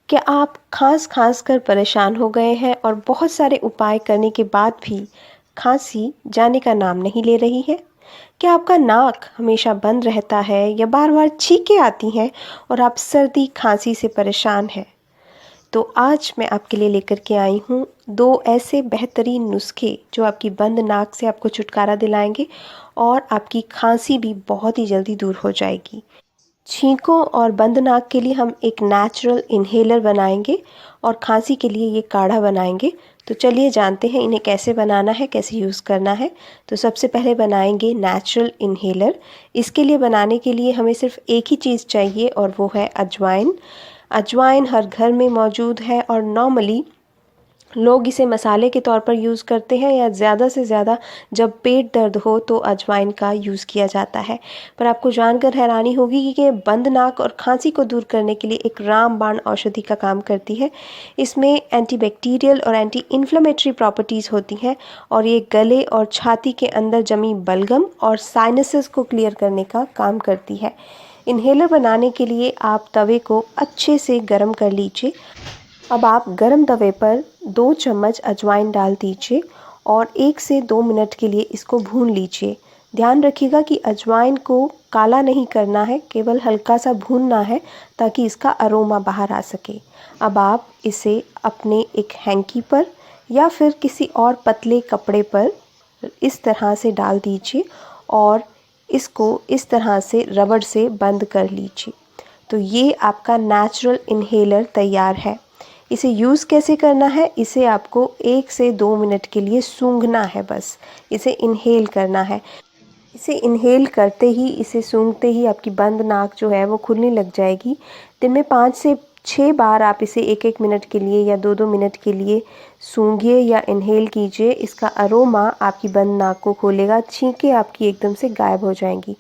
क्या आप खाँस-खाँस कर परेशान हो गए हैं और बहुत सारे उपाय करने के बाद भी खाँसी जाने का नाम नहीं ले रही है? क्या आपका नाक हमेशा बंद रहता है या बार-बार छींकें आती हैं और आप सर्दी, खाँसी से परेशान हैं? तो आज मैं आपके लिए लेकर के आई हूँ 2 ऐसे बेहतरीन नुस्खे जो आपकी बंद नाक से आपको छुटकारा दिलाएँगे और आपकी खाँसी भी बहुत ही जल्दी दूर हो जाएगी। छींकों और बंद नाक के लिए हम एक नेचुरल इन्हेलर बनाएंगे और खांसी के लिए ये काढ़ा बनाएंगे। तो चलिए जानते हैं इन्हें कैसे बनाना है, कैसे यूज़ करना है। तो सबसे पहले बनाएंगे नेचुरल इन्हेलर। इसके लिए बनाने के लिए हमें सिर्फ एक ही चीज़ चाहिए और वो है अजवाइन। अजवाइन हर घर में मौजूद है और नॉर्मली लोग इसे मसाले के तौर पर यूज़ करते हैं या ज़्यादा से ज़्यादा जब पेट दर्द हो तो अजवाइन का यूज़ किया जाता है। पर आपको जानकर हैरानी होगी कि ये बंद नाक और खांसी को दूर करने के लिए एक रामबाण औषधि का काम करती है। इसमें एंटीबैक्टीरियल और एंटी इन्फ्लेमेटरी प्रॉपर्टीज़ होती हैं और ये गले और छाती के अंदर जमी बलगम और साइनसेस को क्लियर करने का काम करती है। इन्हेलर बनाने के लिए आप तवे को अच्छे से गर्म कर लीजिए। अब आप गरम तवे पर 2 चम्मच अजवाइन डाल दीजिए और 1 से 2 मिनट के लिए इसको भून लीजिए। ध्यान रखिएगा कि अजवाइन को काला नहीं करना है, केवल हल्का सा भूनना है ताकि इसका अरोमा बाहर आ सके। अब आप इसे अपने एक हैंकी पर या फिर किसी और पतले कपड़े पर इस तरह से डाल दीजिए और इसको इस तरह से रबड़ से बंद कर लीजिए। तो ये आपका नेचुरल इन्हेलर तैयार है। इसे यूज़ कैसे करना है? इसे आपको 1 से 2 मिनट के लिए सूंघना है बस। इसे इन्हेल करना है। इसे इन्हेल करते ही, इसे सूंघते ही आपकी बंद नाक जो है वो खुलने लग जाएगी। दिन में 5 से 6 बार आप इसे 1-1 मिनट के लिए या 2-2 मिनट के लिए सूंघिए या इन्हेल कीजिए। इसका अरोमा आपकी बंद नाक को खोलेगा, छींकें आपकी एकदम से गायब हो जाएंगी।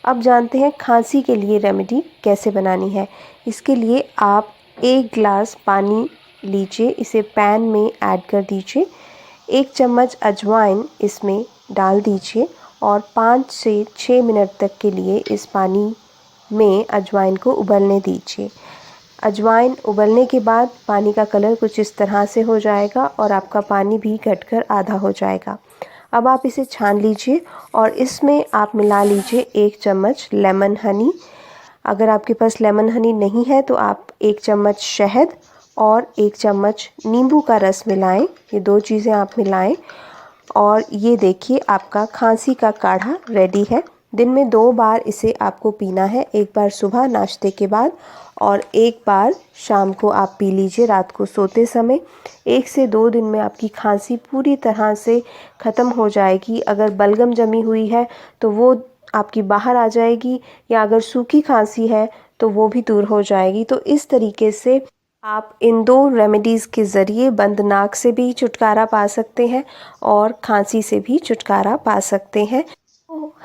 अब जानते हैं खांसी के लिए रेमेडी कैसे बनानी है। इसके लिए आप 1 ग्लास पानी लीजिए, इसे पैन में ऐड कर दीजिए। 1 चम्मच अजवाइन इसमें डाल दीजिए और 5 से 6 मिनट तक के लिए इस पानी में अजवाइन को उबलने दीजिए। अजवाइन उबलने के बाद पानी का कलर कुछ इस तरह से हो जाएगा और आपका पानी भी घटकर आधा हो जाएगा। अब आप इसे छान लीजिए और इसमें आप मिला लीजिए 1 चम्मच लेमन हनी। अगर आपके पास लेमन हनी नहीं है तो आप 1 चम्मच शहद और 1 चम्मच नींबू का रस मिलाएं। ये 2 चीज़ें आप मिलाएं और ये देखिए आपका खांसी का काढ़ा रेडी है। दिन में 2 बार इसे आपको पीना है, एक बार सुबह नाश्ते के बाद और एक बार शाम को आप पी लीजिए रात को सोते समय। 1 से 2 दिन में आपकी खांसी पूरी तरह से ख़त्म हो जाएगी। अगर बलगम जमी हुई है तो वो आपकी बाहर आ जाएगी या अगर सूखी खांसी है तो वो भी दूर हो जाएगी। तो इस तरीके से आप इन 2 रेमेडीज़ के ज़रिए बंद नाक से भी छुटकारा पा सकते हैं और खांसी से भी छुटकारा पा सकते हैं।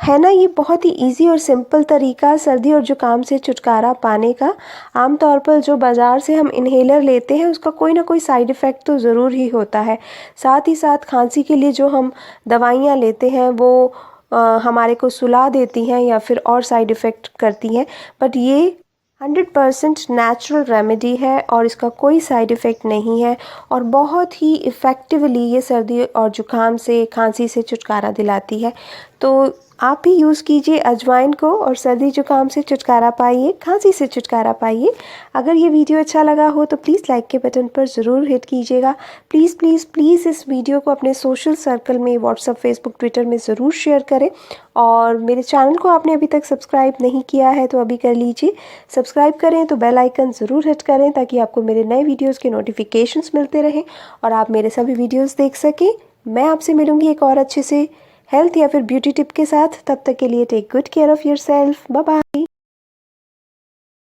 है ना, ये बहुत ही इजी और सिंपल तरीका सर्दी और ज़ुकाम से छुटकारा पाने का। आमतौर पर जो बाज़ार से हम इन्हेलर लेते हैं उसका कोई ना कोई साइड इफ़ेक्ट तो ज़रूर ही होता है। साथ ही साथ खांसी के लिए जो हम दवाइयाँ लेते हैं वो हमारे को सुला देती हैं या फिर और साइड इफ़ेक्ट करती हैं। बट ये 100% नेचुरल रेमेडी है और इसका कोई साइड इफ़ेक्ट नहीं है और बहुत ही इफ़ेक्टिवली ये सर्दी और ज़ुकाम से, खांसी से छुटकारा दिलाती है। तो आप भी यूज़ कीजिए अजवाइन को और सर्दी ज़ुकाम से छुटकारा पाइए, खांसी से छुटकारा पाइए। अगर ये वीडियो अच्छा लगा हो तो प्लीज़ लाइक के बटन पर ज़रूर हिट कीजिएगा। प्लीज़ प्लीज़ प्लीज़ इस वीडियो को अपने सोशल सर्कल में व्हाट्सएप, फेसबुक, ट्विटर में ज़रूर शेयर करें और मेरे चैनल को आपने अभी तक सब्सक्राइब नहीं किया है तो अभी कर लीजिए। सब्सक्राइब करें तो बेल आइकन ज़रूर हिट करें ताकि आपको मेरे नए वीडियोज़ के नोटिफिकेशंस मिलते रहें और आप मेरे सभी वीडियोज़ देख सकें। मैं आपसे मिलूँगी एक और अच्छे से हेल्थ या फिर ब्यूटी टिप के साथ। तब तक के लिए take good care of yourself. Bye bye.